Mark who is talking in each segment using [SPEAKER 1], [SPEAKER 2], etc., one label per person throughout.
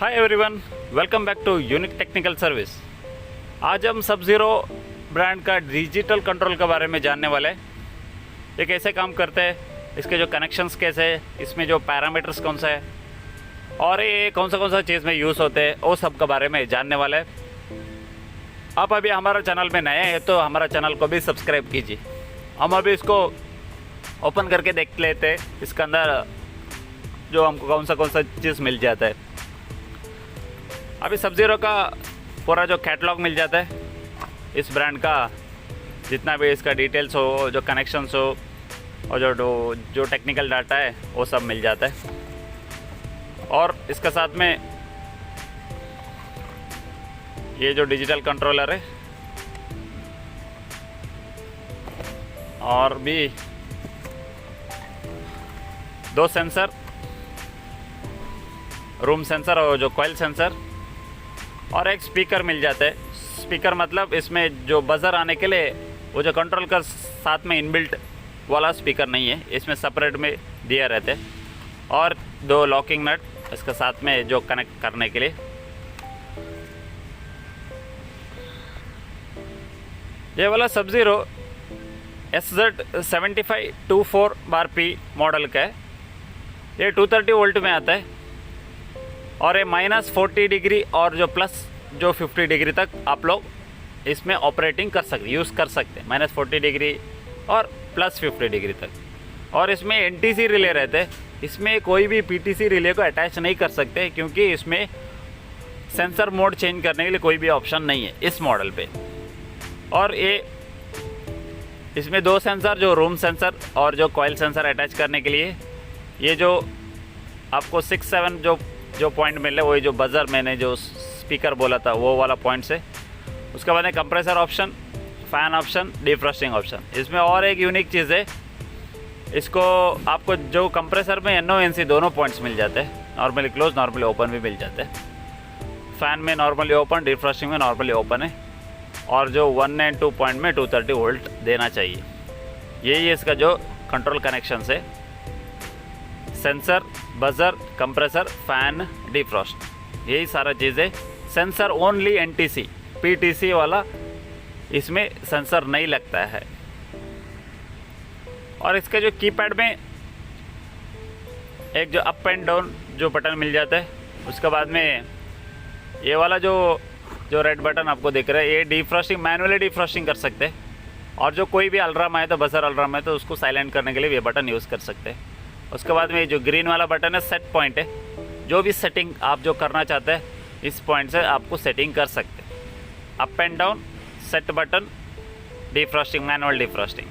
[SPEAKER 1] Hi everyone, welcome back to unique technical service. आज हम Subzero brand का digital control के बारे में जानने वाले हैं। ये कैसे काम करते हैं, इसके जो कनेक्शंस कैसे है, इसमें जो पैरामीटर्स कौन सा है और ये कौन सा चीज़ में यूज़ होते हैं, वो सब के बारे में जानने वाले हैं। आप अभी हमारा चैनल में नए हैं तो हमारा चैनल को भी सब्सक्राइब कीजिए। हम अभी इसको ओपन करके देख लेते हैं, इसके अंदर जो हमको कौन सा चीज़ मिल जाता है। अभी सबजीरो का पूरा जो कैटलॉग मिल जाता है, इस ब्रांड का जितना भी इसका डिटेल्स हो, जो कनेक्शंस हो और जो टेक्निकल डाटा है वो सब मिल जाता है। और इसके साथ में ये जो डिजिटल कंट्रोलर है और भी दो सेंसर, रूम सेंसर और जो कॉइल सेंसर, और एक स्पीकर मिल जाता है। स्पीकर मतलब इसमें जो बजर आने के लिए वो जो कंट्रोल कर साथ में इनबिल्ट वाला स्पीकर नहीं है, इसमें सेपरेट में दिया रहता है। और दो लॉकिंग नट इसके साथ में जो कनेक्ट करने के लिए। ये वाला सबजीरो SZ7524/P मॉडल का है। ये 230 वोल्ट में आता है और ये -40 डिग्री और जो प्लस जो 50 डिग्री तक आप लोग इसमें ऑपरेटिंग कर सकते, यूज़ कर सकते हैं, -40 डिग्री और +50 डिग्री तक। और इसमें NTC रिले रहते हैं, इसमें कोई भी PTC रिले को अटैच नहीं कर सकते क्योंकि इसमें सेंसर मोड चेंज करने के लिए कोई भी ऑप्शन नहीं है इस मॉडल पे। और ये इसमें दो सेंसर, जो रूम सेंसर और जो कॉइल सेंसर अटैच करने के लिए। ये जो आपको 6-7 जो पॉइंट मिल रहे हैं, वही जो बजर मैंने जो स्पीकर बोला था वो वाला पॉइंट से। उसके बाद में compressor option, fan option, defrosting option. इसमें और एक यूनिक चीज़ है, इसको आपको जो कंप्रेसर में NO/NC दोनों पॉइंट्स मिल जाते हैं, नॉर्मली क्लोज नॉर्मली ओपन भी मिल जाते हैं। फ़ैन में नॉर्मली ओपन, डिफ्रॉस्टिंग में नॉर्मली ओपन है। और जो 1 एंड 2 पॉइंट में 230 वोल्ट देना चाहिए। यही इसका जो कंट्रोल कनेक्शन है, sensor, buzzer, compressor, fan, defrost, यही सारा चीज़ें। सेंसर ओनली NTC, PTC वाला इसमें सेंसर नहीं लगता है। और इसके जो कीपैड में एक जो अप एंड डाउन जो बटन मिल जाता है। उसके बाद में ये वाला जो रेड बटन आपको दिख रहा है, ये डिफ्रॉस्टिंग, मैनुअली डिफ्रॉस्टिंग कर सकते हैं। और जो कोई भी अलार्म आए तो, बजर अलार्म आए तो उसको साइलेंट करने के लिए ये बटन यूज़ कर सकते हैं। उसके बाद में जो ग्रीन वाला बटन है, सेट पॉइंट है। जो भी सेटिंग आप जो करना चाहते हैं इस पॉइंट से आपको सेटिंग कर सकते हैं। Up and down, set button, defrosting, manual defrosting.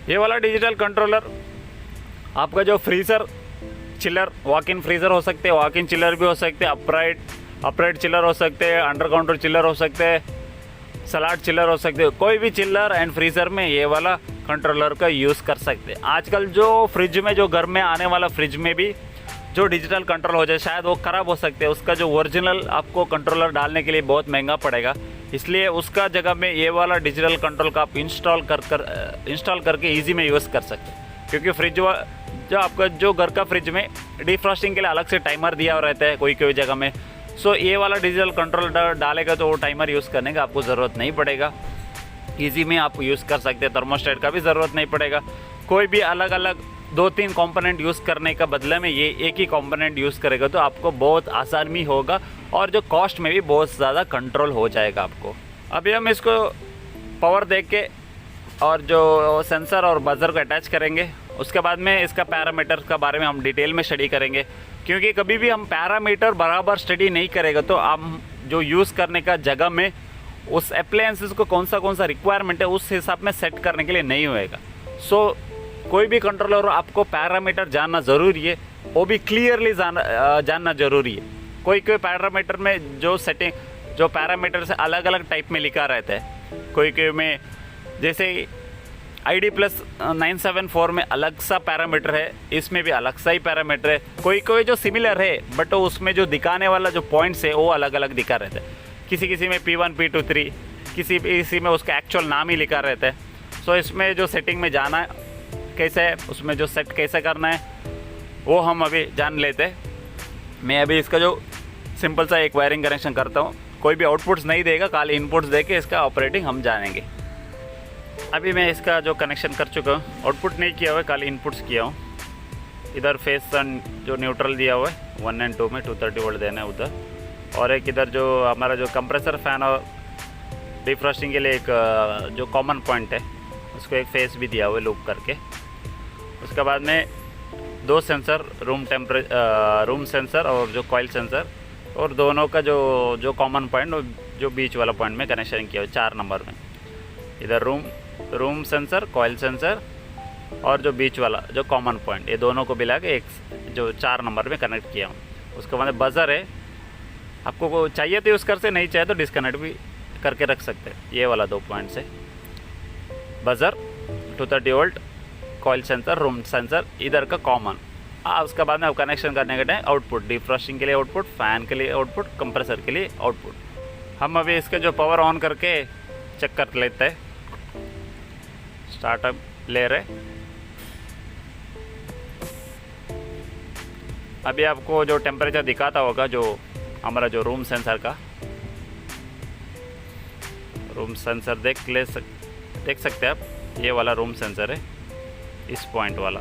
[SPEAKER 1] ये वाला डिजिटल कंट्रोलर आपका जो freezer, chiller, walk in freezer हो सकते हैं, वॉक इन चिलर भी हो सकते हैं, अपराइट चिलर हो सकते हैं, अंडर काउंटर चिलर हो सकते हैं, सलाड चिलर हो सकते हैं। कोई भी चिलर एंड फ्रीज़र में ये वाला कंट्रोलर का यूज़ कर सकते हैं। आजकल जो फ्रिज में, जो घर में आने वाला फ्रिज में भी जो डिजिटल कंट्रोल हो जाए, शायद वो ख़राब हो सकते हैं। उसका जो ओरिजिनल आपको कंट्रोलर डालने के लिए बहुत महंगा पड़ेगा, इसलिए उसका जगह में ये वाला डिजिटल कंट्रोल का आप इंस्टॉल करके ईजी में यूज़ कर सकते हैं। क्योंकि फ्रिज जो आपका जो घर का फ्रिज में डिफ्रॉस्टिंग के लिए अलग से टाइमर दिया रहता है कोई जगह में। सो ये वाला डिजिटल कंट्रोल डालेगा तो वो टाइमर यूज़ करने का आपको ज़रूरत नहीं पड़ेगा, ईजी में आप यूज़ कर सकते हैं। थर्मोस्टेट का भी ज़रूरत नहीं पड़ेगा। कोई भी अलग अलग 2-3 कंपोनेंट यूज़ करने का बदले में ये एक ही कंपोनेंट यूज़ करेगा तो आपको बहुत आसानी होगा और जो कॉस्ट में भी बहुत ज़्यादा कंट्रोल हो जाएगा आपको। अभी हम इसको पावर दे के और जो सेंसर और बजर को अटैच करेंगे। उसके बाद में इसका पैरामीटर का बारे में हम डिटेल में स्टडी करेंगे, क्योंकि कभी भी हम पैरामीटर बराबर स्टडी नहीं करेगा तो हम जो यूज़ करने का जगह में उस अप्लायंसेस को कौन सा रिक्वायरमेंट है उस हिसाब में सेट करने के लिए नहीं होएगा। सो कोई भी कंट्रोलर आपको पैरामीटर जानना ज़रूरी है, वो भी क्लियरली जानना ज़रूरी है। कोई पैरामीटर में जो सेटिंग, जो पैरामीटर से अलग अलग टाइप में लिखा रहता है। कोई में जैसे ID+974 में अलग सा पैरामीटर है, इसमें भी अलग सा ही पैरामीटर है। कोई जो सिमिलर है बट उसमें जो दिखाने वाला जो पॉइंट्स है वो अलग अलग दिखा रहता है। किसी में P1, P2, 3, किसी में उसका एक्चुअल नाम ही लिखा रहता है। सो इसमें जो सेटिंग में जाना कैसे है, उसमें जो सेट कैसे करना है वो हम अभी जान लेते हैं। मैं अभी इसका जो सिंपल सा एक वायरिंग कनेक्शन करता हूँ, कोई भी आउटपुट्स नहीं देगा, खाली इनपुट्स दे के इसका ऑपरेटिंग हम जानेंगे। अभी मैं इसका जो कनेक्शन कर चुका हूँ, आउटपुट नहीं किया हुआ है, खाली इनपुट्स किया हूँ। इधर फेस जो न्यूट्रल दिया हुआ है 1 और 2 में 230 वोल्ट देना है उधर, और एक इधर जो हमारा जो कंप्रेसर फैन और डिफ्रॉस्टिंग के लिए एक जो कॉमन पॉइंट है उसको एक फेस भी दिया हुआ है लूप करके। उसके बाद में 2 सेंसर, रूम सेंसर और जो कॉइल सेंसर, और दोनों का जो कॉमन पॉइंट और जो बीच वाला पॉइंट में कनेक्शन किया हुआ 4 नंबर में। इधर रूम सेंसर, कॉइल सेंसर और जो बीच वाला जो कॉमन पॉइंट, ये दोनों को मिला के एक जो 4 नंबर में कनेक्ट किया हूँ। उसके बाद बजर है, आपको को चाहिए तो यूज़ कर से, नहीं चाहिए तो डिस्कनेक्ट भी करके रख सकते हैं। ये वाला 2 पॉइंट से buzzer, 230 volt, coil sensor, room sensor इधर का कॉमन। उसके बाद में अब कनेक्शन करने के टाइम आउटपुट, डिफ्रॉस्टिंग के लिए आउटपुट, फ़ैन के लिए आउटपुट, कंप्रेसर के लिए आउटपुट। हम अभी इसका जो पावर ऑन करके चेक कर लेते हैं। स्टार्टअप ले रहे, अभी आपको जो टेम्परेचर दिखाता होगा जो हमारा जो रूम सेंसर का, रूम सेंसर देख सकते हैं आप। ये वाला रूम सेंसर है, इस पॉइंट वाला।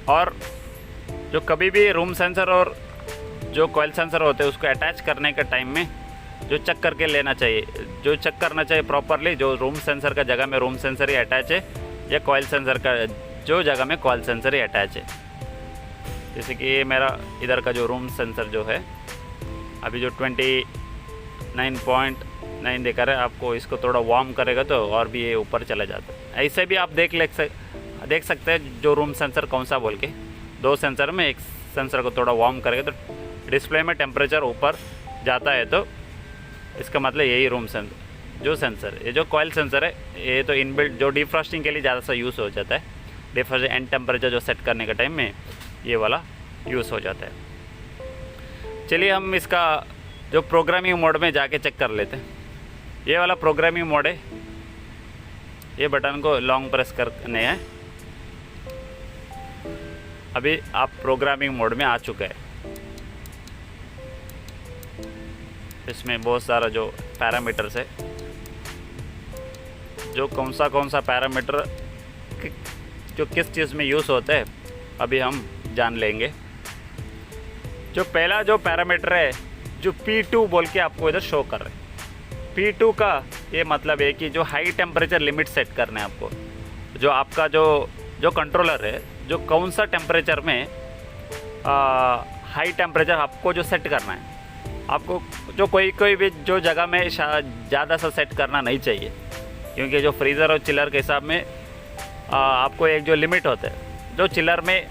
[SPEAKER 1] और जो कभी भी रूम सेंसर और जो कॉइल सेंसर होते हैं उसको अटैच करने के टाइम में जो चेक करके लेना चाहिए, जो चेक करना चाहिए प्रॉपरली, जो रूम सेंसर का जगह में रूम सेंसर ही अटैच है या कॉइल सेंसर का जो जगह में कॉइल सेंसर ही अटैच है। जैसे कि ये मेरा इधर का जो रूम सेंसर जो है अभी जो 29.9 दिखा रहा है, आपको इसको थोड़ा वार्म करेगा तो और भी ये ऊपर चला जाता है। ऐसे भी आप देख सकते हैं जो रूम सेंसर कौन सा बोल के। 2 सेंसर में एक सेंसर को थोड़ा वार्म करेगा तो डिस्प्ले में टेम्परेचर ऊपर जाता है, तो इसका मतलब यही रूम सेंसर जो सेंसर। ये जो कॉइल सेंसर है ये तो इनबिल्ट जो डिफ्रॉस्टिंग के लिए ज़्यादा सा यूज़ हो जाता है। डिफ्रॉस्टिंग एंड टेम्परेचर जो सेट करने के टाइम में ये वाला यूज़ हो जाता है। चलिए हम इसका जो प्रोग्रामिंग मोड में जाके चेक कर लेते हैं। ये वाला प्रोग्रामिंग मोड है, ये बटन को लॉन्ग प्रेस करने हैं। अभी आप प्रोग्रामिंग मोड में आ चुके हैं। इसमें बहुत सारा जो पैरामीटर्स है, जो कौन सा पैरामीटर जो किस चीज़ में यूज़ होता है अभी हम जान लेंगे। जो पहला जो पैरामीटर है जो P2 बोल के आपको इधर शो कर रहे हैं। P2 का ये मतलब है कि जो हाई टेम्परेचर लिमिट सेट करना है आपको। जो आपका जो कंट्रोलर है जो कौन सा टेम्परेचर में हाई टेम्परेचर आपको जो सेट करना है, आपको जो कोई भी जो जगह में ज़्यादा सा सेट करना नहीं चाहिए, क्योंकि जो फ्रीज़र और चिलर के हिसाब में आपको एक जो लिमिट होता है, जो चिलर में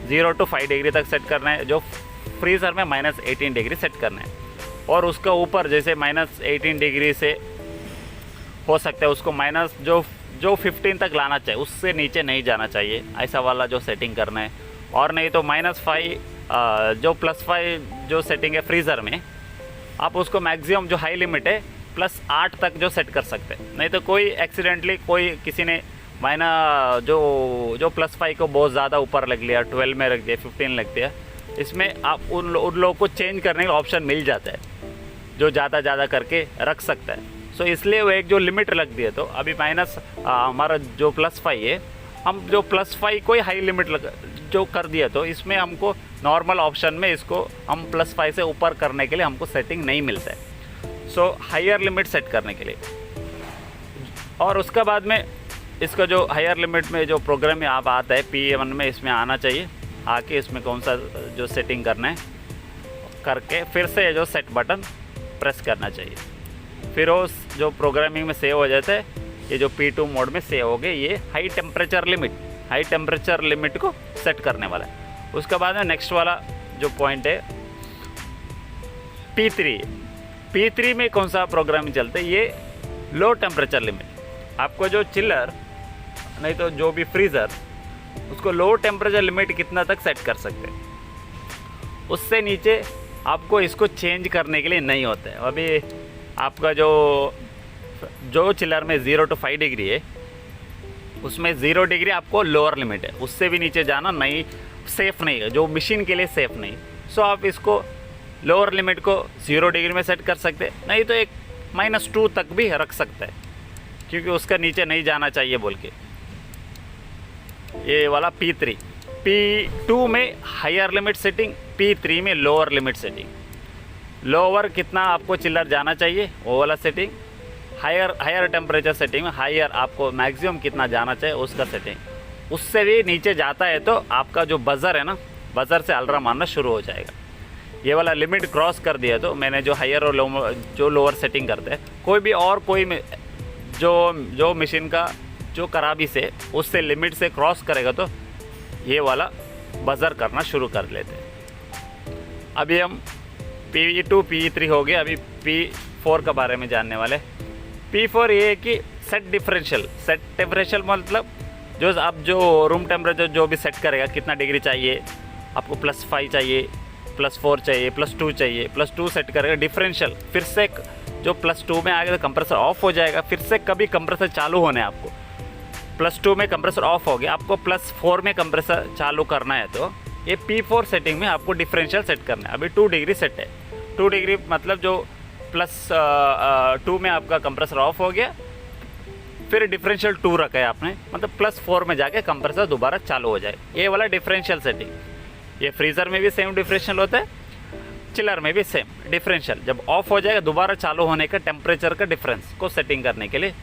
[SPEAKER 1] 0 to 5 डिग्री तक सेट करना है, जो फ्रीज़र में -18 डिग्री सेट करना है। और उसका ऊपर जैसे -18 डिग्री से हो सकता है उसको जो 15 तक लाना चाहिए, उससे नीचे नहीं जाना चाहिए, ऐसा वाला जो सेटिंग करना है। और नहीं तो -5 जो +5 जो सेटिंग है फ्रीज़र में, आप उसको मैक्सिमम जो हाई लिमिट है +8 तक जो सेट कर सकते हैं। नहीं तो कोई एक्सीडेंटली किसी ने जो +5 को बहुत ज़्यादा ऊपर रख लिया, 12 में रख दिया, 15 रख दिया, इसमें आप उन लोगों को चेंज करने का ऑप्शन मिल जाता है, जो ज़्यादा करके रख सकता है। सो इसलिए वो एक जो लिमिट रख दिया। तो अभी हमारा जो +5 है, हम जो +5 को ही हाई लिमिट जो कर दिया, तो इसमें हमको नॉर्मल ऑप्शन में इसको हम +5 से ऊपर करने के लिए हमको सेटिंग नहीं मिलता है। सो हायर लिमिट सेट करने के लिए, और उसके बाद में इसका जो हायर लिमिट में जो प्रोग्राम में आप आता है P1 में, इसमें आना चाहिए। आके इसमें कौन सा जो सेटिंग करना है करके फिर से जो सेट बटन प्रेस करना चाहिए। फिर वो जो प्रोग्रामिंग में सेव हो जाता है, ये जो P2 मोड में सेव हो गए, ये हाई टेम्परेचर लिमिट को सेट करने वाला है। उसके बाद में नेक्स्ट वाला जो पॉइंट है P3 में कौन सा प्रोग्रामिंग चलता है, ये लो टेम्परेचर लिमिट। आपको जो चिलर नहीं तो जो भी फ्रीज़र, उसको लो टेम्परेचर लिमिट कितना तक सेट कर सकते हैं, उससे नीचे आपको इसको चेंज करने के लिए नहीं होता है। अभी आपका जो जो चिलर में 0 to 5 डिग्री है उसमें 0 डिग्री आपको लोअर लिमिट है, उससे भी नीचे जाना नहीं, सेफ़ नहीं है, जो मशीन के लिए सेफ़ नहीं। सो आप इसको लोअर लिमिट को 0 डिग्री में सेट कर सकते हैं, नहीं तो एक -2 तक भी रख सकते हैं, क्योंकि उसका नीचे नहीं जाना चाहिए बोल के। ये वाला P3, P2 में हायर लिमिट सेटिंग, P3 में लोअर लिमिट सेटिंग। लोअर कितना आपको चिल्लर जाना चाहिए वो वाला सेटिंग, हायर टेम्परेचर सेटिंग में हायर आपको मैक्सिमम कितना जाना चाहिए उसका सेटिंग। उससे भी नीचे जाता है तो आपका जो बज़र है ना, बज़र से अलार्म मारना शुरू हो जाएगा। ये वाला लिमिट क्रॉस कर दिया तो मैंने जो हायर और जो लोअर सेटिंग करते हैं, कोई भी और कोई जो मशीन का जो खराबी से उससे लिमिट से क्रॉस करेगा तो ये वाला बज़र करना शुरू कर लेते हैं। अभी हम P2 P3 हो गए, अभी P4 के बारे में जानने वाले। P4 ये है कि सेट डिफरेंशियल मतलब जो आप जो रूम टेम्परेचर जो भी सेट करेगा, कितना डिग्री चाहिए आपको, +5 चाहिए, +4 चाहिए, +2 चाहिए, +2 सेट करेगा डिफरेंशियल। फिर से जो +2 में आएगा तो कंप्रेसर ऑफ हो जाएगा, फिर से कभी कंप्रेसर चालू होना है आपको। +2 में कंप्रेसर ऑफ हो गया, आपको +4 में कंप्रेसर चालू करना है तो ये P4 सेटिंग में आपको डिफरेंशियल सेट करना है। अभी 2 डिग्री सेट है, 2 डिग्री मतलब जो +2 में आपका कंप्रेसर ऑफ हो गया, फिर डिफरेंशियल 2 रखा है आपने, मतलब +4 में जाके कंप्रेसर दोबारा चालू हो जाए। ये वाला डिफरेंशियल सेटिंग, ये फ्रीज़र में भी सेम डिफरेंशियल होता है, चिलर में भी सेम डिफरेंशियल। जब ऑफ हो जाएगा दोबारा चालू होने का टेम्परेचर का डिफरेंस को सेटिंग करने के लिए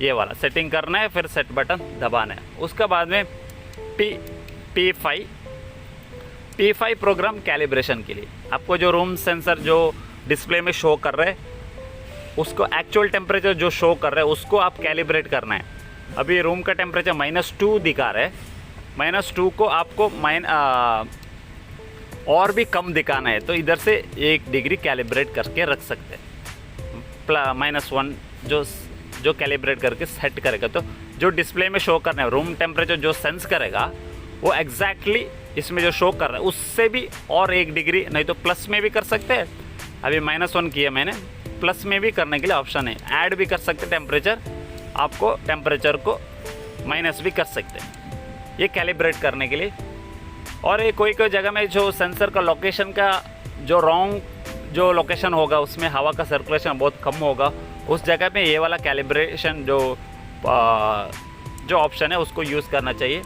[SPEAKER 1] ये वाला सेटिंग करना है, फिर सेट बटन दबाना है। उसके बाद में P5 प्रोग्राम कैलिब्रेशन के लिए आपको जो रूम सेंसर जो डिस्प्ले में शो कर रहे हैं उसको एक्चुअल टेम्परेचर जो शो कर रहा है उसको आप कैलिब्रेट करना है। अभी रूम का टेम्परेचर -2 दिखा रहा है, -2 को आपको और भी कम दिखाना है तो इधर से 1 डिग्री कैलिब्रेट करके रख सकते हैं। -1 जो कैलिब्रेट करके सेट करेगा तो जो डिस्प्ले में शो करना है रूम टेम्परेचर जो सेंस करेगा वो एग्जैक्टली इसमें जो शो कर रहा है उससे भी और 1 डिग्री, नहीं तो प्लस में भी कर सकते हैं। अभी -1 किया मैंने, प्लस में भी करने के लिए ऑप्शन है, ऐड भी कर सकते टेम्परेचर, आपको टेम्परेचर को माइनस भी कर सकते हैं ये कैलिब्रेट करने के लिए। और ये कोई जगह में जो सेंसर का लोकेशन का जो रॉन्ग जो लोकेशन होगा उसमें हवा का सर्कुलेशन बहुत कम होगा, उस जगह पे ये वाला कैलिब्रेशन जो ऑप्शन है उसको यूज़ करना चाहिए।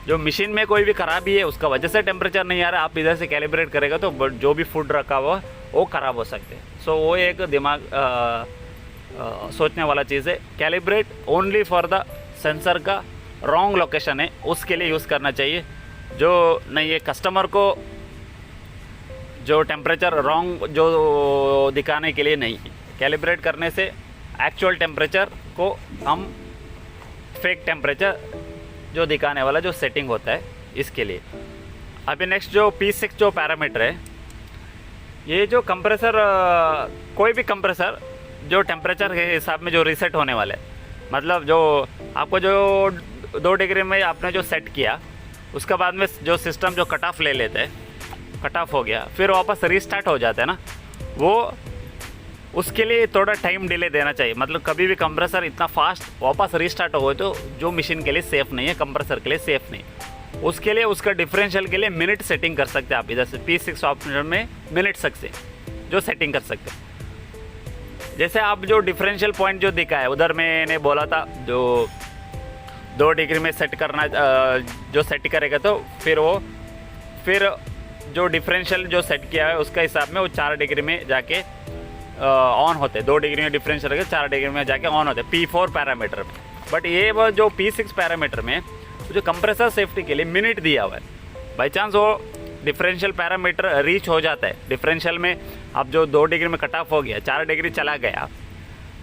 [SPEAKER 1] जो मशीन में कोई भी ख़राबी है उसका वजह से टेम्परेचर नहीं आ रहा, आप इधर से कैलिब्रेट करेगा तो जो भी फूड रखा हुआ वो ख़राब हो सकते हैं। सो वो एक दिमाग सोचने वाला चीज़ है। Calibrate only for the sensor का रॉन्ग लोकेशन है उसके लिए यूज़ करना चाहिए, जो नहीं है कस्टमर को जो टेम्परेचर रॉन्ग जो दिखाने के लिए नहीं। कैलिब्रेट करने से एक्चुअल टेम्परेचर को हम फेक टेम्परेचर जो दिखाने वाला जो सेटिंग होता है इसके लिए। अभी नेक्स्ट जो P6 जो पैरामीटर है, ये जो कंप्रेसर कोई भी कंप्रेसर जो टेम्परेचर के हिसाब में जो रीसेट होने वाला है, मतलब जो आपको जो 2 डिग्री में आपने जो सेट किया उसके बाद में जो सिस्टम जो कट ऑफ ले लेते हैं, कट ऑफ हो गया फिर वापस रीस्टार्ट हो जाता है ना, वो उसके लिए थोड़ा टाइम डिले देना चाहिए। मतलब कभी भी कंप्रेसर इतना फास्ट वापस रीस्टार्ट हो तो जो मशीन के लिए सेफ़ नहीं है, कंप्रेसर के लिए सेफ़ नहीं। उसके लिए उसका डिफरेंशियल के लिए मिनट सेटिंग कर सकते हैं आप, इधर से P6 ऑप्शन में मिनट से जो सेटिंग कर सकते हैं। जैसे आप जो डिफरेंशियल पॉइंट जो दिखा है उधर मैंने बोला था जो 2 डिग्री में सेट करना, जो सेट करेगा तो फिर जो डिफरेंशियल जो सेट किया है उसका हिसाब में वो 4 डिग्री में जाके ऑन होते हैं। 2 डिग्री में डिफरेंशियल रहेगा, 4 डिग्री में जाके ऑन होते हैं P4 पैरामीटर में। बट ये वो जो P6 पैरामीटर में जो कंप्रेसर सेफ्टी के लिए मिनट दिया हुआ है, बाई चांस वो डिफरेंशियल पैरामीटर रीच हो जाता है, डिफरेंशियल में अब जो 2 डिग्री में कट ऑफ हो गया 4 डिग्री चला गया,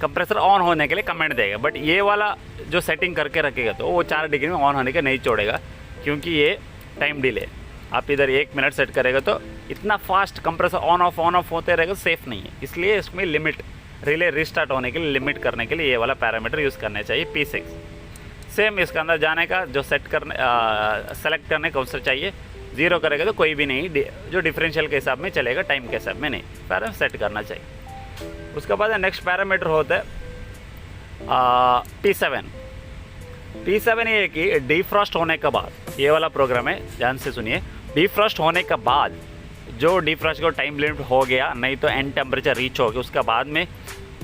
[SPEAKER 1] कंप्रेसर ऑन होने के लिए कमेंट देगा। बट ये वाला जो सेटिंग करके रखेगा तो वो 4 डिग्री में ऑन होने का नहीं छोड़ेगा, क्योंकि ये टाइम डिले। आप इधर 1 मिनट सेट करेगा तो इतना फास्ट कंप्रेसर ऑन ऑफ होते रहेगा, सेफ़ नहीं है। इसलिए इसमें लिमिट रिले रिस्टार्ट होने के लिए लिमिट करने के लिए ये वाला पैरामीटर यूज़ करना चाहिए P6। सेम इसके अंदर जाने का जो सेलेक्ट करने का अवसर चाहिए, 0 करेगा तो कोई भी नहीं, जो डिफरेंशियल के हिसाब में चलेगा, टाइम के हिसाब में नहीं, पैरामीटर सेट करना चाहिए। उसके बाद नेक्स्ट पैरामीटर होता है P7 P7 ये कि डिफ्रॉस्ट होने के बाद, ये वाला प्रोग्राम है, ध्यान से सुनिए। डिफ्रॉस्ट होने के बाद जो डिफ्रॉस्ट को टाइम लिमिट हो गया, नहीं तो एंड टेम्परेचर रीच हो गया, उसके बाद में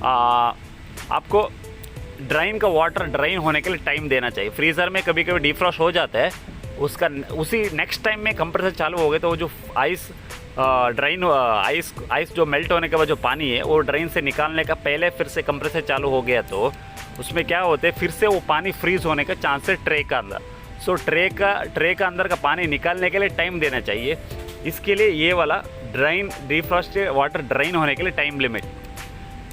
[SPEAKER 1] आपको ड्राइन का वाटर ड्राइन होने के लिए टाइम देना चाहिए। फ्रीज़र में कभी कभी डिफ्रॉस्ट हो जाता है, उसका उसी नेक्स्ट टाइम में कंप्रेसर चालू हो गया तो वो जो आइस ड्राइन आइस जो मेल्ट होने के बाद जो पानी है वो ड्राइन से निकालने का पहले फिर से कंप्रेसर चालू हो गया तो उसमें क्या होते हैं, फिर से वो पानी फ्रीज होने का चांस है ट्रे का अंदर। सो ट्रे का अंदर का पानी निकालने के लिए टाइम देना चाहिए। इसके लिए ये वाला ड्राइन डिफ्रॉस्ट वाटर ड्राइन होने के लिए टाइम लिमिट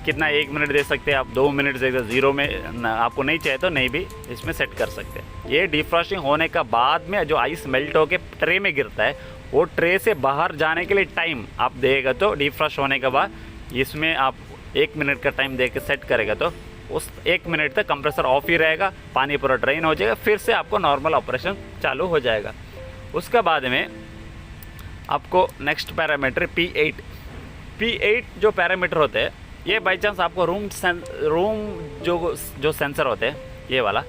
[SPEAKER 1] कितना, 1 मिनट दे सकते हैं आप, 2 मिनट दे सकते, 0 में आपको नहीं चाहिए तो नहीं भी इसमें सेट कर सकते हैं। ये डिफ्रॉस्टिंग होने का बाद में जो आइस मेल्ट होकर ट्रे में गिरता है, वो ट्रे से बाहर जाने के लिए टाइम आप देगा तो डिफ्रॉस्ट होने के बाद इसमें आप 1 मिनट का टाइम दे के सेट करेगा तो उस 1 मिनट तक कंप्रेसर ऑफ ही रहेगा, पानी पूरा ड्रेन हो जाएगा, फिर से आपको नॉर्मल ऑपरेशन चालू हो जाएगा। उसके बाद में आपको नेक्स्ट पैरामीटर P8 जो पैरामीटर होते हैं, ये बाई चांस आपको रूम जो सेंसर होते हैं, ये वाला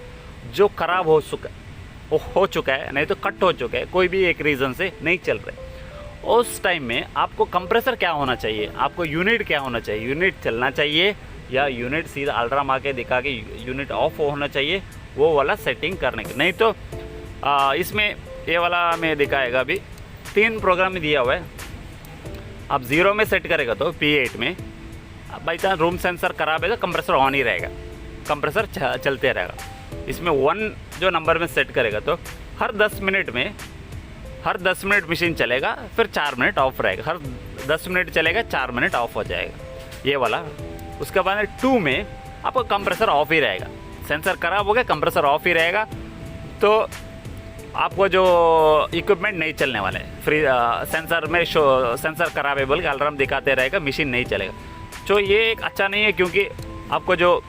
[SPEAKER 1] जो ख़राब हो चुका है, नहीं तो कट हो चुका है, कोई भी एक रीज़न से नहीं चल रहे, उस टाइम में आपको कंप्रेसर क्या होना चाहिए, आपको यूनिट क्या होना चाहिए, यूनिट चलना चाहिए या यूनिट सीधा अल्ट्राम आके दिखा के यूनिट ऑफ होना चाहिए, वो वाला सेटिंग करने के। नहीं तो इसमें ये वाला में दिखाएगा, अभी 3 प्रोग्राम में दिया हुआ है। आप 0 में सेट करेगा तो P8 में बाई चांस रूम सेंसर खराब है तो कंप्रेसर ऑन ही रहेगा, कंप्रेसर चलते रहेगा। इसमें 1 जो नंबर में सेट करेगा तो हर 10 मिनट मशीन चलेगा, फिर 4 मिनट ऑफ रहेगा, हर 10 मिनट चलेगा, 4 मिनट ऑफ हो जाएगा, ये वाला। उसके बाद 2 में आपका कंप्रेसर ऑफ ही रहेगा, सेंसर खराब हो गया, कंप्रेसर ऑफ ही रहेगा, तो आपको जो इक्विपमेंट नहीं चलने वाले, फ्री सेंसर में सेंसर खराब है बोल के अलार्म दिखाते रहेगा, मशीन नहीं चलेगा। तो ये एक अच्छा नहीं है, क्योंकि आपको जो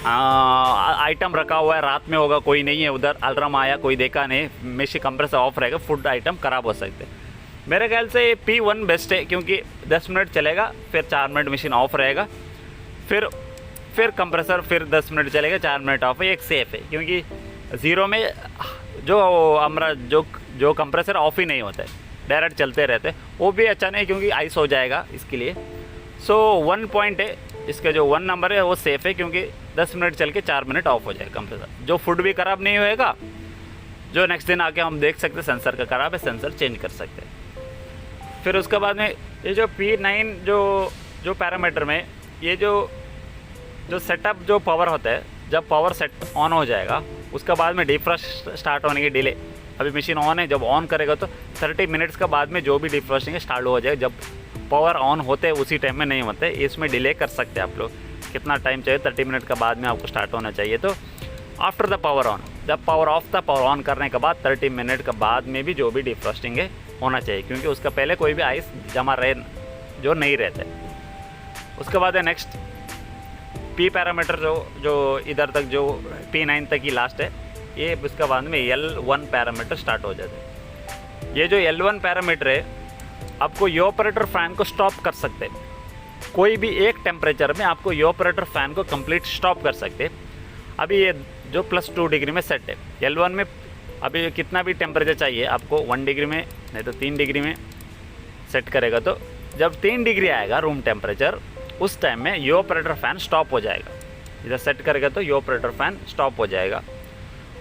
[SPEAKER 1] आइटम रखा हुआ है रात में होगा, कोई नहीं है उधर, अलार्म आया कोई देखा नहीं, मशीन कंप्रेसर ऑफ रहेगा, फूड आइटम खराब हो सकते हैं। मेरे ख्याल से P1 बेस्ट है, क्योंकि 10 मिनट चलेगा, फिर 4 मिनट मशीन ऑफ रहेगा, फिर कंप्रेसर फिर 10 मिनट चलेगा, 4 मिनट ऑफ है, एक सेफ है। क्योंकि 0 में जो हमारा जो कंप्रेसर ऑफ ही नहीं होता है, डायरेक्ट चलते रहते, वो भी अच्छा नहीं, क्योंकि आइस हो जाएगा इसके लिए। सो 1 पॉइंट है इसका, जो 1 नंबर है वो सेफ़ है, क्योंकि 10 मिनट चल के 4 मिनट ऑफ हो जाएगा कंप्रेसर, जो फूड भी ख़राब नहीं होएगा, जो नेक्स्ट दिन आके हम देख सकते सेंसर का ख़राब है, सेंसर चेंज कर सकते हैं। फिर उसके बाद में ये जो P9 जो पैरामीटर में ये जो सेटअप जो पावर होता है, जब पावर सेट ऑन हो जाएगा उसके बाद में डिफ्रॉस्ट स्टार्ट होने की डिले, अभी मशीन ऑन है, जब ऑन करेगा तो 30 मिनट्स के बाद में जो भी डिफ्रॉस्टिंग स्टार्ट हो जाएगा। जब पावर ऑन होते हैं उसी टाइम में नहीं होते, इसमें डिले कर सकते हैं आप लोग, कितना टाइम चाहिए, 30 मिनट के बाद में आपको स्टार्ट होना चाहिए। तो आफ्टर द पावर ऑन, जब पावर ऑफ था, पावर ऑन करने के बाद 30 मिनट के बाद में भी जो भी डिफ्रॉस्टिंग है होना चाहिए, क्योंकि उसका पहले कोई भी आइस जमा रहे जो नहीं रहते। उसके बाद है नेक्स्ट P पैरामीटर, जो इधर तक जो P9 तक ही लास्ट है, ये उसके बाद में L1 पैरामीटर स्टार्ट हो जाता है। ये जो L1 पैरामीटर है, आपको इवेपोरेटर फैन को स्टॉप कर सकते हैं, कोई भी एक टेम्परेचर में आपको इवेपोरेटर फैन को कंप्लीट स्टॉप कर सकते हैं। अभी ये जो +2 डिग्री में सेट है, L1 में अभी कितना भी टेम्परेचर चाहिए आपको, 1 डिग्री में नहीं तो 3 डिग्री में सेट करेगा, तो जब 3 डिग्री आएगा रूम टेम्परेचर, उस टाइम में इवेपोरेटर फैन स्टॉप हो जाएगा। इधर सेट करेगा तो इवेपोरेटर फैन स्टॉप हो जाएगा।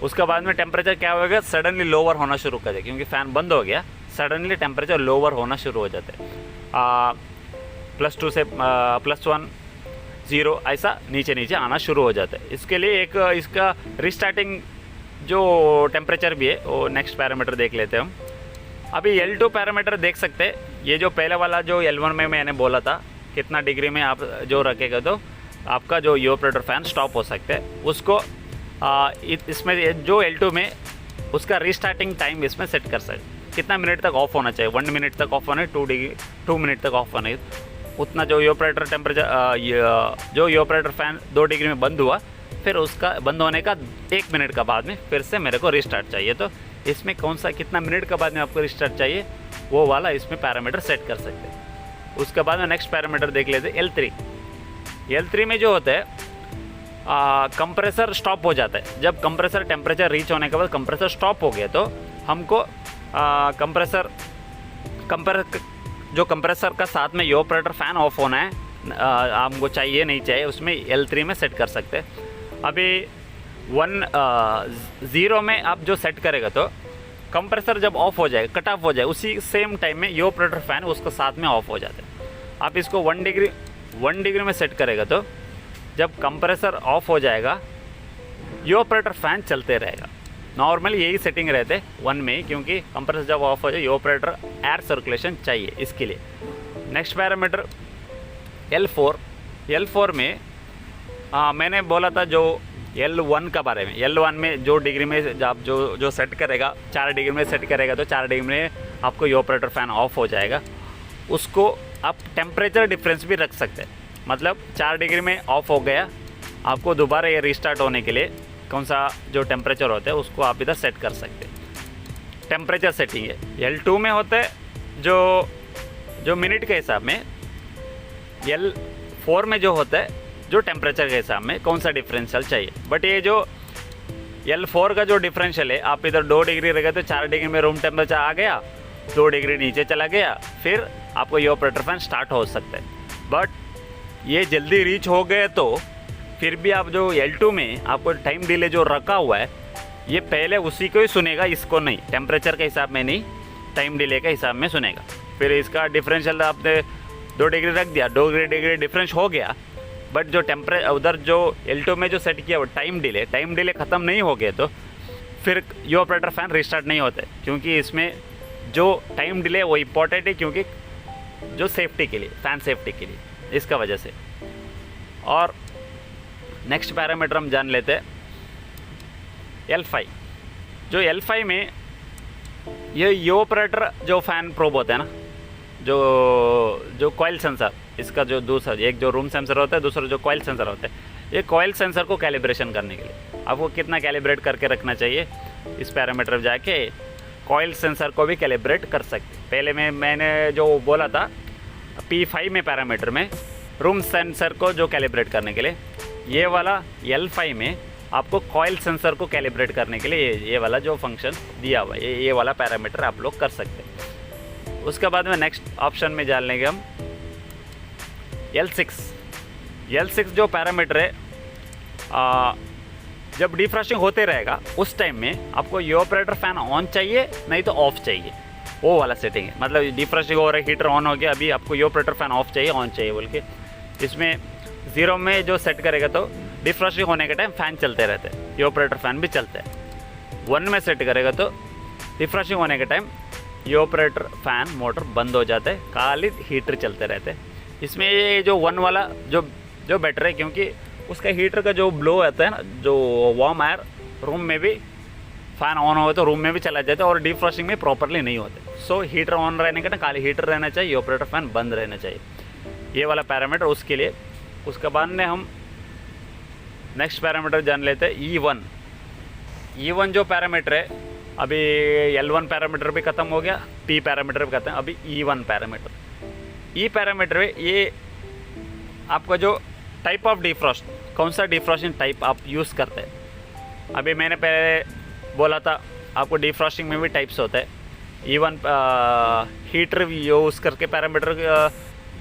[SPEAKER 1] उसके बाद में टेम्परेचर क्या होगा, सडनली लोअर होना शुरू कर देगा, क्योंकि फ़ैन बंद हो गया, सडनली टेम्परेचर लोअर होना शुरू हो जाता है। +2 से +1 0 ऐसा नीचे आना शुरू हो जाता है। इसके लिए एक इसका रिस्टार्टिंग जो टेम्परेचर भी है वो नेक्स्ट पैरामीटर देख लेते हैं हम। अभी L2 पैरामीटर देख सकते हैं, ये जो पहले वाला जो L1 में मैंने बोला था कितना डिग्री में आप जो रखेगा तो आपका जो इवेपोरेटर फैन स्टॉप हो सकता है, उसको इसमें जो L2 में उसका रिस्टार्टिंग टाइम इसमें सेट कर सकते, कितना मिनट तक ऑफ होना चाहिए, 1 मिनट तक ऑफ होना है, 2 मिनट तक ऑफ होना है, उतना जो इवेपोरेटर टेम्परेचर जो इवेपोरेटर फैन 2 डिग्री में बंद हुआ, फिर उसका बंद होने का 1 मिनट का बाद में फिर से मेरे को रिस्टार्ट चाहिए, तो इसमें कौन सा कितना मिनट के बाद में आपको रिस्टार्ट चाहिए वो वाला इसमें पैरामीटर सेट कर सकते हैं। उसके बाद में नेक्स्ट पैरामीटर देख लेते हैं L3 में जो होता है कंप्रेसर स्टॉप हो जाता है। जब कंप्रेसर टेम्परेचर रीच होने के बाद कंप्रेसर स्टॉप हो गया तो हमको जो कंप्रेसर का साथ में इवापोरेटर फ़ैन ऑफ होना है, हमको चाहिए नहीं चाहिए, उसमें L3 में सेट कर सकते हैं। अभी 0 में आप जो सेट करेगा तो कंप्रेसर जब ऑफ हो जाए, कट ऑफ हो जाए, उसी सेम टाइम में इवापोरेटर फ़ैन उसके साथ में ऑफ हो जाता है। आप इसको 1 डिग्री में सेट करेगा तो जब कंप्रेसर ऑफ हो जाएगा इवापोरेटर फ़ैन चलते रहेगा। नॉर्मली यही सेटिंग रहते 1 में ही, क्योंकि कंप्रेसर जब ऑफ हो जाए इवापोरेटर एयर सर्कुलेशन चाहिए इसके लिए। नेक्स्ट पैरामीटर L4 में मैंने बोला था जो L1 का बारे में। L1 में जो डिग्री में आप जो सेट करेगा, 4 डिग्री में सेट करेगा तो 4 डिग्री में आपको इवापोरेटर फ़ैन ऑफ हो जाएगा। उसको आप टेम्परेचर डिफरेंस भी रख सकते हैं, मतलब 4 डिग्री में ऑफ हो गया, आपको दोबारा ये रिस्टार्ट होने के लिए कौन सा जो टेम्परेचर होता है उसको आप इधर सेट कर सकते हैं। टेम्परेचर सेटिंग है। L2 में होता है जो मिनट के हिसाब में, L4 में जो होता है जो टेम्परेचर के हिसाब में कौन सा डिफरेंशियल चाहिए। बट ये जो L4 का जो डिफरेंशियल है, आप इधर 2 डिग्री रहेगा तो 4 डिग्री में रूम टेम्परेचर आ गया, 2 डिग्री नीचे चला गया, फिर आपको इवापोरेटर फैन स्टार्ट हो सकता है। बट ये जल्दी रीच हो गए तो फिर भी आप जो L2 में आपको टाइम डिले जो रखा हुआ है, ये पहले उसी को ही सुनेगा, इसको नहीं, टेम्परेचर के हिसाब में नहीं, टाइम डिले के हिसाब में सुनेगा। फिर इसका डिफरेंशियल आपने 2 डिग्री रख दिया, 2 डिग्री डिफरेंस हो गया, बट जो उधर जो L2 में जो सेट किया वो टाइम डिले ख़त्म नहीं हो गए तो फिर इवापोरेटर फ़ैन रिस्टार्ट नहीं होता है, क्योंकि इसमें जो टाइम डिले वो इम्पॉर्टेंट है, क्योंकि जो सेफ्टी के लिए, फ़ैन सेफ्टी के लिए, इसका वजह से। और नेक्स्ट पैरामीटर हम जान लेते हैं L5। जो L5 में ये इवापोरेटर जो फ़ैन प्रोब होता है ना, जो कॉइल सेंसर, इसका जो दूसरा, एक जो रूम सेंसर होता है, दूसरा जो कॉइल सेंसर होता है, ये कॉइल सेंसर को कैलिब्रेशन करने के लिए आपको कितना कैलिब्रेट करके रखना चाहिए, इस पैरामीटर में जाके कॉइल सेंसर को भी कैलिब्रेट कर सकते। पहले मैंने जो बोला था P5 में पैरामीटर में रूम सेंसर को जो कैलिब्रेट करने के लिए, ये वाला L5 में आपको कॉइल सेंसर को कैलिब्रेट करने के लिए ये वाला जो फंक्शन दिया हुआ है, ये वाला पैरामीटर आप लोग कर सकते हैं। उसके बाद में नेक्स्ट ऑप्शन में जान लेंगे हम L6 जो पैरामीटर है, जब डिफ्रॉस्टिंग होते रहेगा उस टाइम में आपको इवापोरेटर फ़ैन ऑन चाहिए, नहीं तो ऑफ चाहिए, वो वाला सेटिंग है। मतलब डिफ्रॉस्टिंग हो रहा है, हीटर ऑन हो गया, अभी आपको इवापोरेटर फ़ैन ऑफ चाहिए, ऑन चाहिए बोल के। इसमें 0 में जो सेट करेगा तो डिफ्रॉस्टिंग होने के टाइम फ़ैन चलते रहते हैं, इवापोरेटर फ़ैन भी चलता है। 1 में सेट करेगा तो डिफ्रॉस्टिंग होने के टाइम इवापोरेटर फ़ैन मोटर बंद हो जाता है, खाली हीटर चलते रहते हैं। इसमें ये जो 1 वाला जो बेटर है, क्योंकि उसका हीटर का जो ब्लो आता है ना, जो वार्म एयर रूम में भी फ़ैन ऑन हो तो रूम में भी चला जाता है, और डिफ्रॉस्टिंग में प्रॉपरली नहीं होते। सो हीटर ऑन रहने का ना, खाली हीटर रहना चाहिए, इवापोरेटर फ़ैन बंद रहना चाहिए, ये वाला पैरामीटर उसके लिए। उसके बाद में हम नेक्स्ट पैरामीटर जान लेते हैं E1 जो पैरामीटर है, अभी L1 पैरामीटर भी ख़त्म हो गया, P पैरामीटर भी ख़त्म, अभी E1 पैरामीटर। E पैरामीटर में ये आपका जो टाइप ऑफ डिफ्रॉस्ट, कौन सा डिफ्रॉस्टिंग टाइप आप यूज़ करते हैं। अभी मैंने पहले बोला था आपको डिफ्रॉस्टिंग में भी टाइप्स होते हैं। E1 हीटर यूज़ करके पैरामीटर,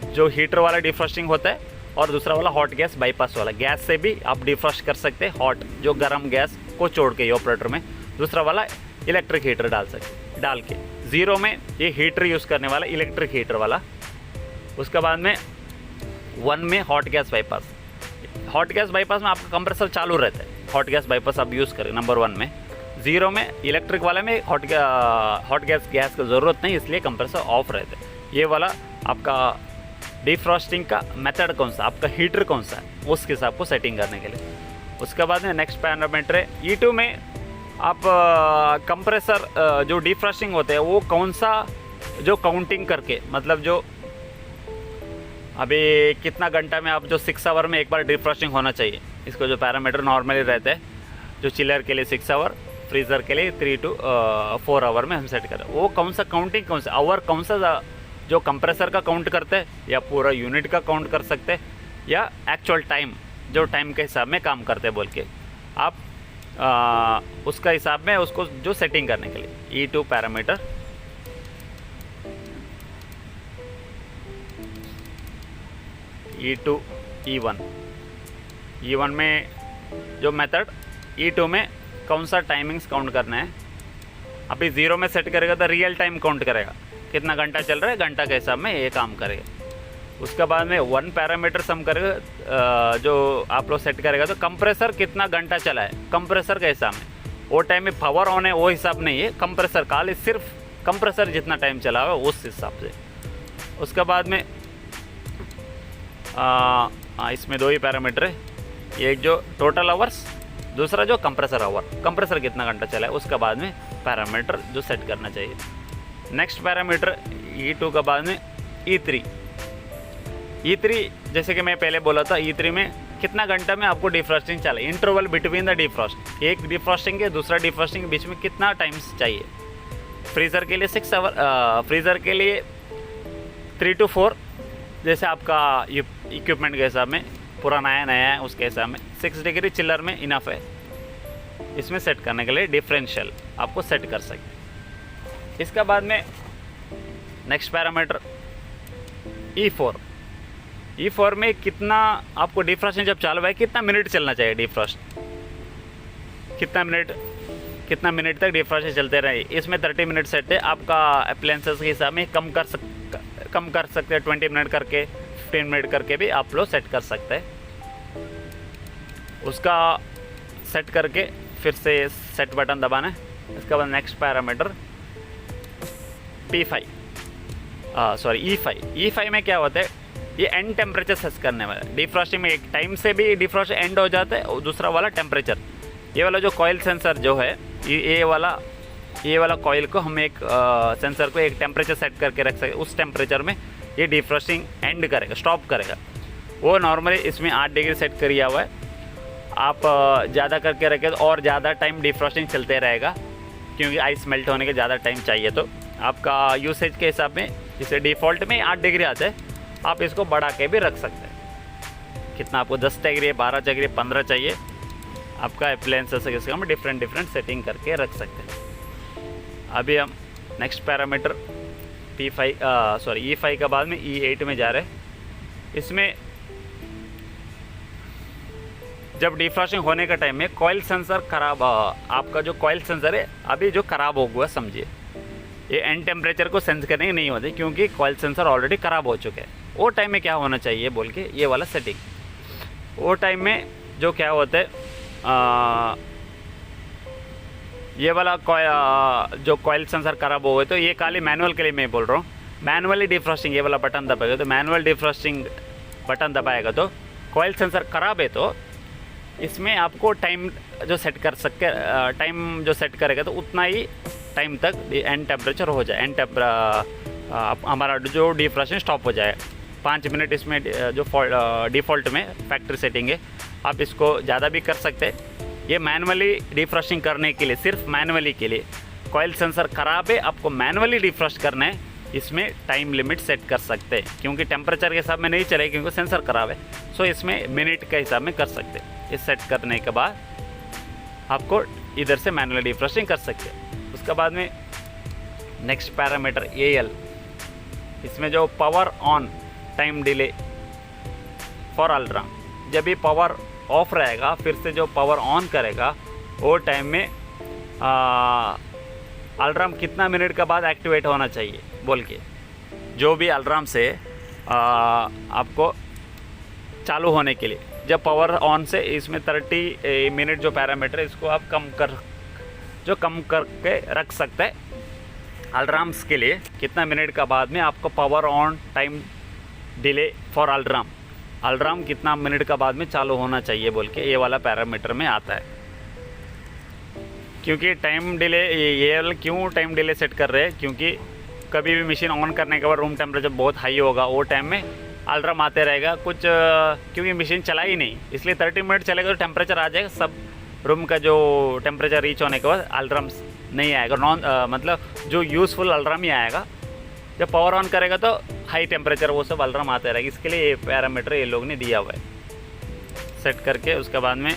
[SPEAKER 1] जो हीटर वाला डिफ्रॉस्टिंग होता है, और दूसरा वाला हॉट गैस बाईपास वाला, गैस से भी आप डिफ्रॉस्ट कर सकते हैं, हॉट जो गर्म गैस को छोड़ के इवापोरेटर में। दूसरा वाला इलेक्ट्रिक हीटर डाल के 0 में ये हीटर यूज़ करने वाला इलेक्ट्रिक हीटर वाला। उसके बाद में 1 में हॉट गैस बाईपास में आपका कंप्रेसर चालू रहता है, हॉट गैस बाईपास आप यूज़ करें नंबर 1 में। 0 में इलेक्ट्रिक वाले में हॉट गैस की ज़रूरत नहीं, इसलिए कंप्रेसर ऑफ रहता है। ये वाला आपका डिफ्रॉस्टिंग का मेथड कौन सा, आपका हीटर कौन सा है, उसके हिसाब को सेटिंग करने के लिए। उसके बाद में नेक्स्ट पैरामीटर है E2 में आप कंप्रेसर जो डिफ्रॉस्टिंग होते हैं वो कौन सा, जो काउंटिंग करके, मतलब जो अभी कितना घंटा में आप जो 6 आवर में एक बार डिफ्रॉस्टिंग होना चाहिए, इसको जो पैरामीटर नॉर्मली रहते हैं, जो चिलर के लिए 6 आवर, फ्रीज़र के लिए 3 to 4 आवर में हम सेट करें, वो कौन सा काउंटिंग, कौन सा आवर, कौन सा जो कंप्रेसर का काउंट करते हैं, या पूरा यूनिट का काउंट कर सकते हैं, या एक्चुअल टाइम जो टाइम के हिसाब में काम करते हैं बोल के आप उसका हिसाब में उसको जो सेटिंग करने के लिए E2 पैरामीटर E2 E1 में जो मेथड E2 में कौन सा टाइमिंग्स काउंट करना है। अभी 0 में सेट करेगा तो रियल टाइम काउंट करेगा, कितना घंटा चल रहा है घंटा के हिसाब में ये काम करेगा। उसके बाद में 1 पैरामीटर सम करेगा, जो आप लोग सेट करेगा तो कंप्रेसर कितना घंटा चला है कंप्रेसर के हिसाब में, वो टाइम में पावर ऑन है वो हिसाब नहीं है, कंप्रेसर खाली सिर्फ कंप्रेसर जितना टाइम चला हुआ है उस हिसाब से। उसके बाद में इसमें 2 ही पैरामीटर है, एक जो टोटल आवर्स, दूसरा जो कंप्रेसर आवर, कंप्रेसर कितना घंटा चला है उसके बाद में पैरामीटर जो सेट करना चाहिए। नेक्स्ट पैरामीटर E2 के बाद में E3 जैसे कि मैं पहले बोला था E3 में कितना घंटा में आपको डिफ्रॉस्टिंग चाहिए, इंटरवल बिटवीन द डिफ्रॉस्ट, एक डिफ्रॉस्टिंग के दूसरा डिफ्रॉस्टिंग के बीच में कितना टाइम्स चाहिए। फ्रीज़र के लिए 6 आवर, फ्रीज़र के लिए 3 to 4, जैसे आपका इक्विपमेंट के हिसाब में पूरा नया है उसके हिसाब में 6 डिग्री चिलर में इनफ है। इसमें सेट करने के लिए डिफरेंशियल आपको सेट कर सकते। इसके बाद में नेक्स्ट पैरामीटर E4 में कितना आपको डिफ्रॉस्टिंग जब चालू है कितना मिनट चलना चाहिए, डिफ्रॉस्ट कितना मिनट तक डिफ्रॉस्टिंग चलते रहे। इसमें 30 मिनट सेट है, आपका अप्लायंसेस के हिसाब में कम कर सकते हैं, 20 मिनट करके 15 मिनट करके भी आप लोग सेट कर सकते हैं। उसका सेट करके फिर से सेट बटन दबाना है। इसके बाद नेक्स्ट पैरामीटर E5 में क्या होता है, ये एंड टेम्परेचर सेट करने वाला। डिफ्रॉस्टिंग में एक टाइम से भी डिफ्रॉस्ट एंड हो जाता है और दूसरा वाला टेम्परेचर, ये वाला जो कॉइल सेंसर जो है ये वाला कॉइल को हम एक सेंसर को एक टेम्परेचर सेट करके रख सकते, उस टेम्परेचर में ये डिफ्रॉस्टिंग एंड करेगा, स्टॉप करेगा। वो नॉर्मली इसमें 8 डिग्री सेट किया हुआ है, आप ज़्यादा करके रखें तो और ज़्यादा टाइम डिफ्रॉस्टिंग चलते रहेगा, क्योंकि आइस मेल्ट होने के ज़्यादा टाइम चाहिए। तो आपका यूसेज के हिसाब में इसे डिफ़ॉल्ट में 8 डिग्री आता है, आप इसको बढ़ा के भी रख सकते हैं, कितना आपको 10 डिग्री 12 डिग्री 15 चाहिए, आपका अप्लायंसेस से इसका हम डिफरेंट सेटिंग करके रख सकते हैं। अभी हम नेक्स्ट पैरामीटर E5 के बाद में E8 में जा रहे हैं। इसमें जब डिफ्रॉस्टिंग होने का टाइम में कॉइल सेंसर खराब, आपका जो कॉइल सेंसर है अभी जो खराब हो गया समझिए, ये एंड टेम्परेचर को सेंस करने की नहीं होती, क्योंकि कॉइल सेंसर ऑलरेडी ख़राब हो चुके हैं। वो टाइम में क्या होना चाहिए बोल के ये वाला सेटिंग, वो टाइम में जो क्या होता है ये वाला जो कॉइल सेंसर ख़राब हो गए तो ये खाली मैनुअल के लिए मैं बोल रहा हूँ, मैनुअली डिफ्रॉस्टिंग ये वाला बटन दबाएगा तो मैनुअल डिफ्रॉस्टिंग बटन दबाएगा तो कॉइल सेंसर ख़राब है तो इसमें आपको टाइम जो सेट कर सकते, टाइम जो सेट करेगा तो उतना ही टाइम तक एंड टेम्परेचर हो जाए, हमारा जो डिफ्रॉस्टिंग स्टॉप हो जाए। 5 मिनट इसमें जो डिफ़ॉल्ट में फैक्ट्री सेटिंग है, आप इसको ज़्यादा भी कर सकते हैं। ये मैनुअली डिफ्रॉस्टिंग करने के लिए, सिर्फ मैनुअली के लिए, कॉइल सेंसर ख़राब है आपको मैनुअली डिफ्रॉस्ट करना है, इसमें टाइम लिमिट सेट कर सकते हैं, क्योंकि टेम्परेचर के हिसाब में नहीं चलेगा क्योंकि सेंसर ख़राब है। सो इसमें मिनट के हिसाब में कर सकते हैं। इस सेट करने के बाद आपको इधर से मैनुअली डिफ्रॉस्टिंग कर सकते हैं। उसके बाद में नेक्स्ट पैरामीटर AL, इसमें जो power on time delay for alarm, जब भी पावर ऑफ रहेगा फिर से जो पावर ऑन करेगा वो टाइम में अलार्म कितना मिनट के बाद एक्टिवेट होना चाहिए बोल के, जो भी अलार्म से आपको चालू होने के लिए जब पावर ऑन से इसमें 30 मिनट जो पैरामीटर है इसको आप कम करके रख सकते हैं। अलार्म्स के लिए कितना मिनट का बाद में आपको power on time delay for alarm कितना मिनट का बाद में चालू होना चाहिए बोल के ये वाला पैरामीटर में आता है। क्योंकि टाइम डिले ये वाला क्यों टाइम डिले सेट कर रहे हैं, क्योंकि कभी भी मशीन ऑन करने के बाद रूम टेम्परेचर बहुत हाई होगा, वो टाइम में अलार्म आते रहेगा कुछ, क्योंकि मशीन चला ही नहीं, इसलिए 30 मिनट चलेगा तो टेम्परेचर आ जाएगा, सब रूम का जो टेम्परेचर रीच होने के बाद अलार्म नहीं आएगा, मतलब जो यूज़फुल अलार्म ही आएगा। जब पावर ऑन करेगा तो हाई टेम्परेचर वो सब अलार्म आते रहेगा, इसके लिए ये पैरामीटर ये लोग ने दिया हुआ है। सेट करके उसके बाद में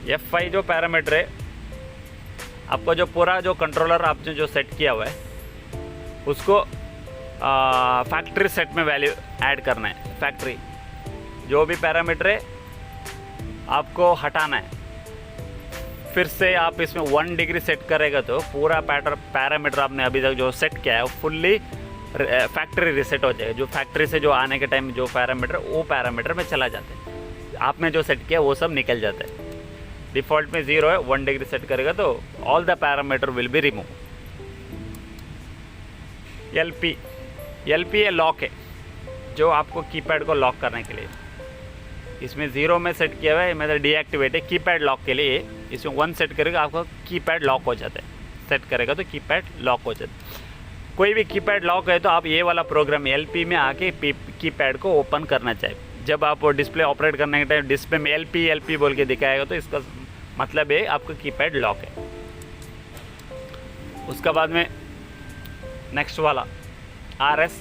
[SPEAKER 1] F5 जो पैरामीटर है, आपको जो पूरा जो कंट्रोलर आपने जो सेट किया हुआ है उसको फैक्ट्री सेट में वैल्यू ऐड करना है। फैक्ट्री जो भी पैरामीटर है आपको हटाना है। फिर से आप इसमें 1 डिग्री सेट करेगा तो पूरा पैरामीटर आपने अभी तक जो सेट किया है वो फुल्ली फैक्ट्री रिसेट हो जाएगा। जो फैक्ट्री से जो आने के टाइम जो पैरामीटर वो पैरामीटर में चला जाता है, आपने जो सेट किया वो सब निकल जाता है। डिफ़ॉल्ट में 0 है, 1 डिग्री सेट करेगा तो all the parameter will be remove. LP ये लॉक है, जो आपको कीपैड को लॉक करने के लिए। इसमें 0 में सेट किया हुआ है, मतलब डीएक्टिवेट है कीपैड लॉक के लिए। इसमें 1 सेट करेगा आपका कीपैड लॉक हो जाता है, सेट करेगा तो कीपैड लॉक हो जाता है। कोई भी कीपैड लॉक है तो आप ये वाला प्रोग्राम LP में आके कीपैड को ओपन करना चाहिए। जब आप डिस्प्ले ऑपरेट करने के टाइम डिस्प्ले में LP बोल के दिखाएगा तो इसका मतलब है आपका कीपैड लॉक है। उसके बाद में नेक्स्ट वाला RS,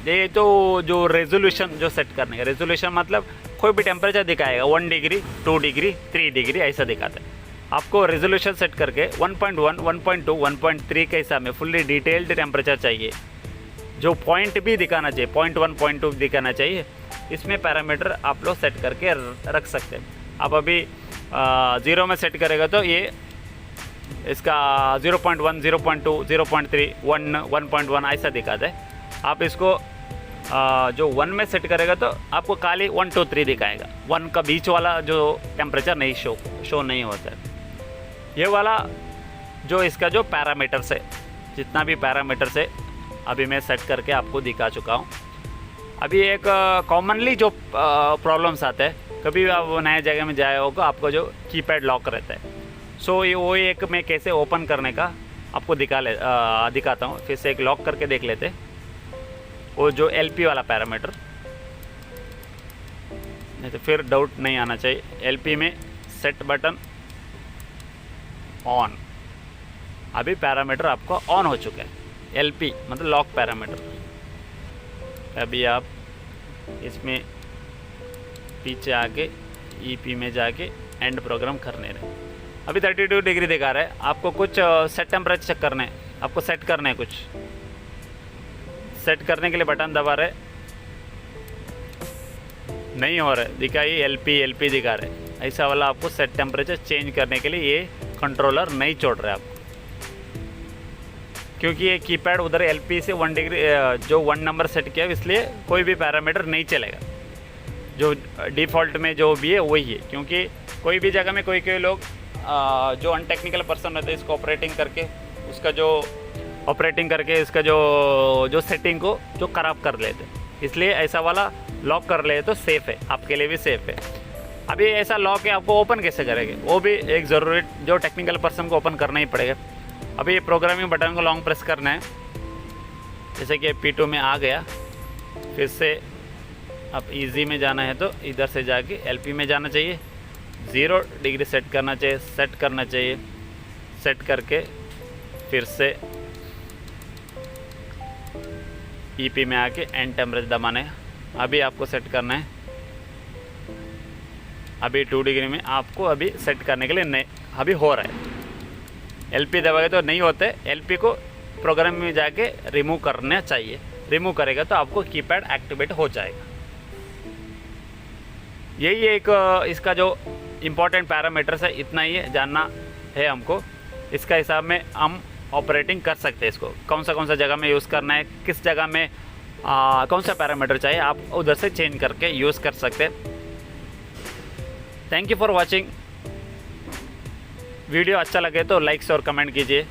[SPEAKER 1] ये तो जो रेजोल्यूशन जो सेट करने का, रेजोल्यूशन मतलब कोई भी टेम्परेचर दिखाएगा 1 डिग्री 2 डिग्री 3 डिग्री ऐसा दिखाता है। आपको रेजोल्यूशन सेट करके 1.1 1.2 1.3 के हिसाब में फुल्ली डिटेल्ड टेम्परेचर चाहिए, जो पॉइंट भी दिखाना चाहिए, 0.1 0.2 दिखाना चाहिए। इसमें पैरामीटर आप लोग सेट करके रख सकते हैं। आप अभी 0 में सेट करेगा तो ये इसका 0.1 0.2 0.3 1 1.1 ऐसा दिखाता है। आप इसको जो 1 में सेट करेगा तो आपको खाली 1 2 3 दिखाएगा, 1 का बीच वाला जो टेम्परेचर नहीं शो नहीं होता है। ये वाला जो इसका जो पैरामीटर्स है, जितना भी पैरामीटर्स है अभी मैं सेट करके आपको दिखा चुका हूँ। अभी एक कॉमनली जो प्रॉब्लम्स आते हैं, कभी आप नए जगह में जाए होगा आपको जो कीपैड लॉक रहता है। सो ये वो एक मैं कैसे ओपन करने का आपको दिखाता हूँ। फिर से एक लॉक करके देख लेते हैं वो जो LP वाला पैरामीटर, नहीं तो फिर डाउट नहीं आना चाहिए। LP में सेट बटन ऑन, अभी पैरामीटर आपको ऑन हो चुका है। LP मतलब लॉक पैरामीटर। अभी आप इसमें पीछे आके EP में जाके एंड प्रोग्राम करने रहे। अभी 32 डिग्री दिखा रहा है। आपको कुछ सेट टेम्परेचर चेक करना है, आपको सेट करना है। कुछ सेट करने के लिए बटन दबा रहे, नहीं हो रहा है, दिखाइए LP दिखा रहे। ऐसा वाला आपको सेट टेम्परेचर चेंज करने के लिए ये कंट्रोलर नहीं छोड़ रहा है आपको, क्योंकि ये कीपैड उधर LP से 1 डिग्री जो 1 नंबर सेट किया है, इसलिए कोई भी पैरामीटर नहीं चलेगा। जो डिफ़ॉल्ट में जो भी है वही है, क्योंकि कोई भी जगह में कोई लोग जो अनटेक्निकल पर्सन होते हैं इसको ऑपरेटिंग करके इसका जो सेटिंग को जो ख़राब कर लेते, इसलिए ऐसा वाला लॉक कर ले तो सेफ़ है, आपके लिए भी सेफ़ है। अभी ऐसा लॉक है, आपको ओपन कैसे करेंगे वो भी एक ज़रूरी जो टेक्निकल पर्सन को ओपन करना ही पड़ेगा। अभी प्रोग्रामिंग बटन को लॉन्ग प्रेस करना है, जैसे कि P2 में आ गया। फिर से अब ईजी में जाना है तो इधर से जाके LP में जाना चाहिए, 0 डिग्री सेट करना चाहिए, सेट करके फिर से EP में आके एंड टेम्परेचर दबाना है। अभी आपको सेट करना है, अभी 2 डिग्री में आपको अभी सेट करने के लिए नहीं अभी हो रहा है। LP दबाएगा तो नहीं होते, LP को प्रोग्राम में जाके रिमूव करना चाहिए। रिमूव करेगा तो आपको कीपैड एक्टिवेट हो जाएगा। यही एक इसका जो इम्पोर्टेंट पैरामीटर्स है, इतना ही जानना है हमको। इसका हिसाब में हम ऑपरेटिंग कर सकते हैं। इसको कौन सा जगह में यूज़ करना है, किस जगह में कौन सा पैरामीटर चाहिए, आप उधर से चेंज करके यूज़ कर सकते हैं। Thank you for watching. Video अच्छा लगे तो लाइक्स और कमेंट कीजिए।